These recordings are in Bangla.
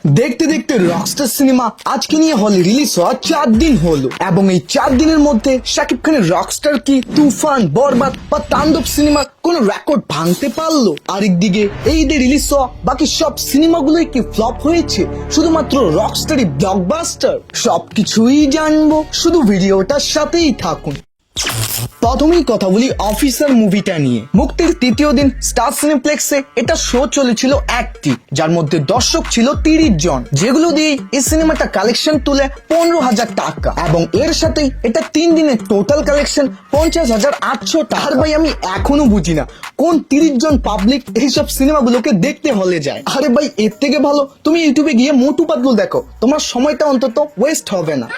দেখতে দেখতে রকস্টার সিনেমা আজকে নিয়ে হলে রিলিজ হওয়া 4 দিন হলো এবং এই 4 দিনের মধ্যে শাকিব খানের রকস্টার কি তুফান, বরবাদ বা তাণ্ডব সিনেমার কোন রেকর্ড ভাঙতে পারলো? আরেকদিকে এই ঈদে রিলিজ হওয়া বাকি সব সিনেমাগুলোই কি ফ্লপ হয়েছে শুধুমাত্র রকস্টারই ব্লকবাস্টার? সবকিছুই জানবো, শুধু ভিডিওটার সাথেই থাকুন। প্রথমেই কথা বলি অফিসার মুভিটা নিয়ে। মুক্তির তৃতীয় দিন স্টার সিনেপ্লেক্সে এটা শো চলেছিল একটি, যার মধ্যে দর্শক ছিল 30 জন, যেগুলো দিয়ে এই সিনেমাটা কালেকশন তুলে 15,000 টাকা এবং এর সাথেই এটা 3 দিনের টোটাল কালেকশন 50,800 টাকা। আর ভাই আমি এখনো বুঝি না কোন 30 জন পাবলিক এইসব সিনেমাগুলোকে দেখতে হলে যায়। আরে ভাই এর থেকে ভালো তুমি ইউটিউবে গিয়ে মোটু পাতলু দেখো, তোমার সময়টা অন্তত ওয়েস্ট হবে না।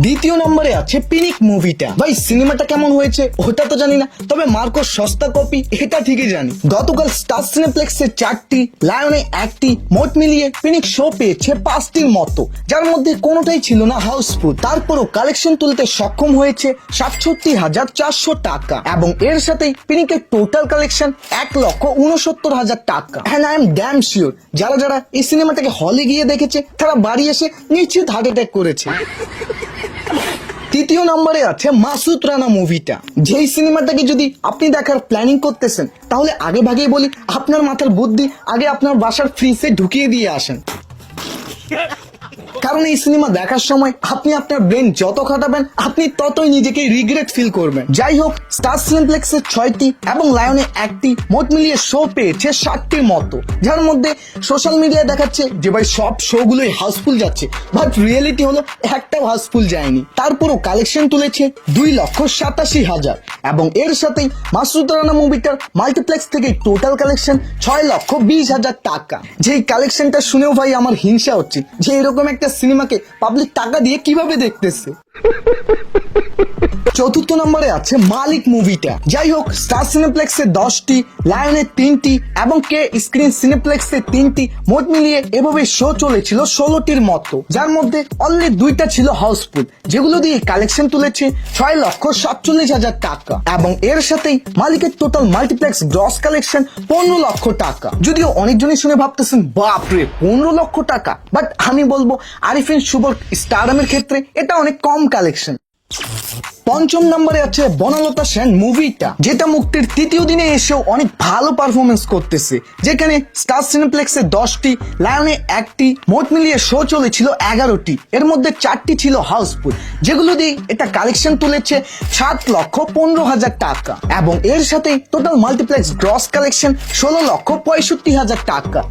দ্বিতীয় নম্বরে আছে পিনিক মুভিটা। ভাই সিনেমাটা কেমন হয়েছে ওটা তো জানি না, তবে মার্কোর সস্তা কপি এটা ঠিকই জানি। গতকাল স্টার সিনেপ্লেক্সে 4টি, লায়নে 1টি, মোট মিলিয়ে পিনিক শো পেয়েছে 5টির মতো, যার মধ্যে কোনোটাই ছিল না হাউসফুল। তারপরও কালেকশন তুলতে সক্ষম হয়েছে 67,400 টাকা এবং এর সাথে পিনিকের টোটাল কালেকশন 1,69,000 টাকা। And I am damn sure যারা যারা এই সিনেমাটাকে হলে গিয়ে দেখেছে তারা বাড়ি এসে নিশ্চিত হার্ট অ্যাটাক করেছে। তৃতীয় নম্বরে আছে মাসুদ রানা মুভিটা। যেই সিনেমাটাকে যদি আপনি দেখার প্ল্যানিং করতেছেন তাহলে আগে ভাগেই বলি আপনার মাথার বুদ্ধি আগে আপনার বাসার ফ্রিজে ঢুকিয়ে দিয়ে আসেন, কারণ এই সিনেমা দেখার সময় আপনি আপনার ব্রেন যত খাটাবেন আপনি ততই নিজেকে রিগ্রেট ফিল করবেন। যাই হোক, স্টার সিনেপ্লেক্সের 6টি এবং লায়নে 1টি, মোট মিলিয়ে শো পেয়েছে 60টির মতো, যার মধ্যে সোশ্যাল মিডিয়ায় দেখাচ্ছে যে ভাই সব শো গুলোই হাউসফুল যাচ্ছে, বাট রিয়েলিটি হলো একটাও হাউসফুল যায়নি। তারপরও কালেকশন তুলেছে 2,87,000 এবং এর সাথেই মাসুদ রানা মুভিটার মাল্টিপ্লেক্স থেকে টোটাল কালেকশন 6,20,000 টাকা। যেই কালেকশনটা শুনেও ভাই আমার হিংসা হচ্ছে যে এরকম একটা সিনেমাকে পাবলিক টাকা দিয়ে কিভাবে দেখতেছে। চতুর্থ নম্বরে আছে মালিক মুভিটা। যাই হোক, স্টার সিনেপ্লেক্সে 10টি, লায়নে 3টি এবং কে স্ক্রিন সিনেপ্লেক্সে 3টি, মোট মিলিয়ে এভাবে শো চলেছিল 16টির মতো, যার মধ্যে অলরেডি 2টা ছিল হাউসফুল, যেগুলো দিয়ে কালেকশন তুলেছে 6,47,000 টাকা এবং এর সাথেই মালিকের টোটাল মাল্টিপ্লেক্স গ্রস কালেকশন 15 লক্ষ টাকা। যদিও অনেকজনই শুনে ভাবতেছেন বাপরে 15 লক্ষ টাকা, বাট আমি বলবো আরিফিন শুভর স্টারডামের ক্ষেত্রে এটা অনেক কম কালেকশন। পঞ্চম নম্বরে আছে বনলতা সেন মুভিটা, যেটা মুক্তির তৃতীয় দিনে এসেও অনেক ভালো পারফরমেন্স করতেছে, যেখানে স্টার সিনেপ্লেক্সে 10টি, লায়নে 1টি, মোট মিলিয়ে শো চলেছিল 11টি, এর মধ্যে 4টি ছিল হাউসফুল, যেগুলো দিয়ে এটা কালেকশন তুলেছে 7,15,000 টাকা এবং এর সাথে টোটাল মাল্টিপ্লেক্স গ্রস কালেকশন 16,65,000 টাকা।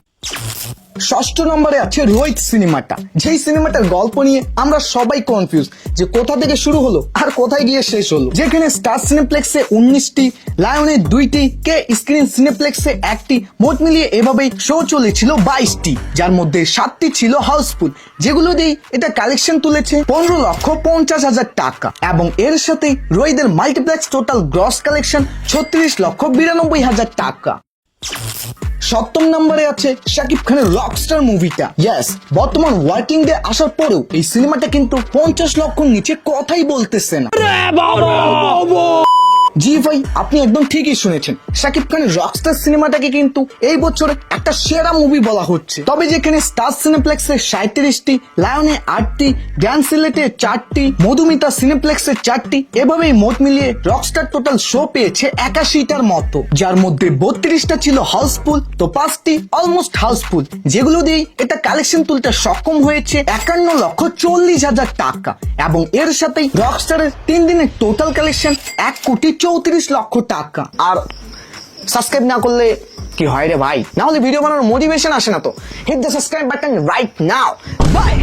ষষ্ঠ নম্বরে আছে রোহিত সিনেমাটা। যেই সিনেমাটার গল্প নিয়ে আমরা সবাই কনফিউজ যে কোথা থেকে শুরু হলো আর কোথায় গিয়ে শেষ হলো, যেখানে স্টার সিনেপ্লেক্সে 19টি, লায়নে 2টি, কে স্ক্রিন সিনেপ্লেক্সে 1টি, মোট মিলিয়ে এভাবেই শো চলেছিল 22টি, যার মধ্যে 7টি ছিল হাউসফুল, যেগুলো দিয়ে এটা কালেকশন তুলেছে 15,50,000 টাকা এবং এর সাথে রোহিতের মাল্টিপ্লেক্স টোটাল গ্রস কালেকশন 36,92,000 টাকা। সপ্তম নম্বরে আছে শাকিব খানের রকস্টার মুভিটা। ইয়েস, বর্তমান ওয়ার্কিং ডে আসার পরেও এই সিনেমাটা কিন্তু 50 লক্ষর নিচে কথাই বলতেছে না। জি ভাই, আপনি একদম ঠিকই শুনেছেন, শাকিব খানের রকস্টার সিনেমাটাকে কিন্তু এই বছরে একটা সেরা মুভি বলা হচ্ছে। তবে যেখানে স্টার সিনেপ্লেক্সে 37টি, লায়নে 8টি, গ্র্যান্ড সিলেটে 4টি, মধুমিতা সিনেপ্লেক্সে 4টি, এভাবেই মোট মিলিয়ে রকস্টার টোটাল শো পেয়েছে 81টার মতো, যার মধ্যে 32টা ছিল হাউসফুল, তো 5টি অলমোস্ট হাউসফুল, যেগুলো দিয়ে এটা কালেকশন তুলতে সক্ষম হয়েছে 51,40,000 টাকা এবং এর সাথেই রকস্টারের 3 দিনের টোটাল কালেকশন 1,34,00,000 টাকা। আর সাবস্ক্রাইব না করলে কি হয় রে ভাই, না হলে ভিডিও বানানোর মোটিভেশন আসে না। তো hit the subscribe button right now. By.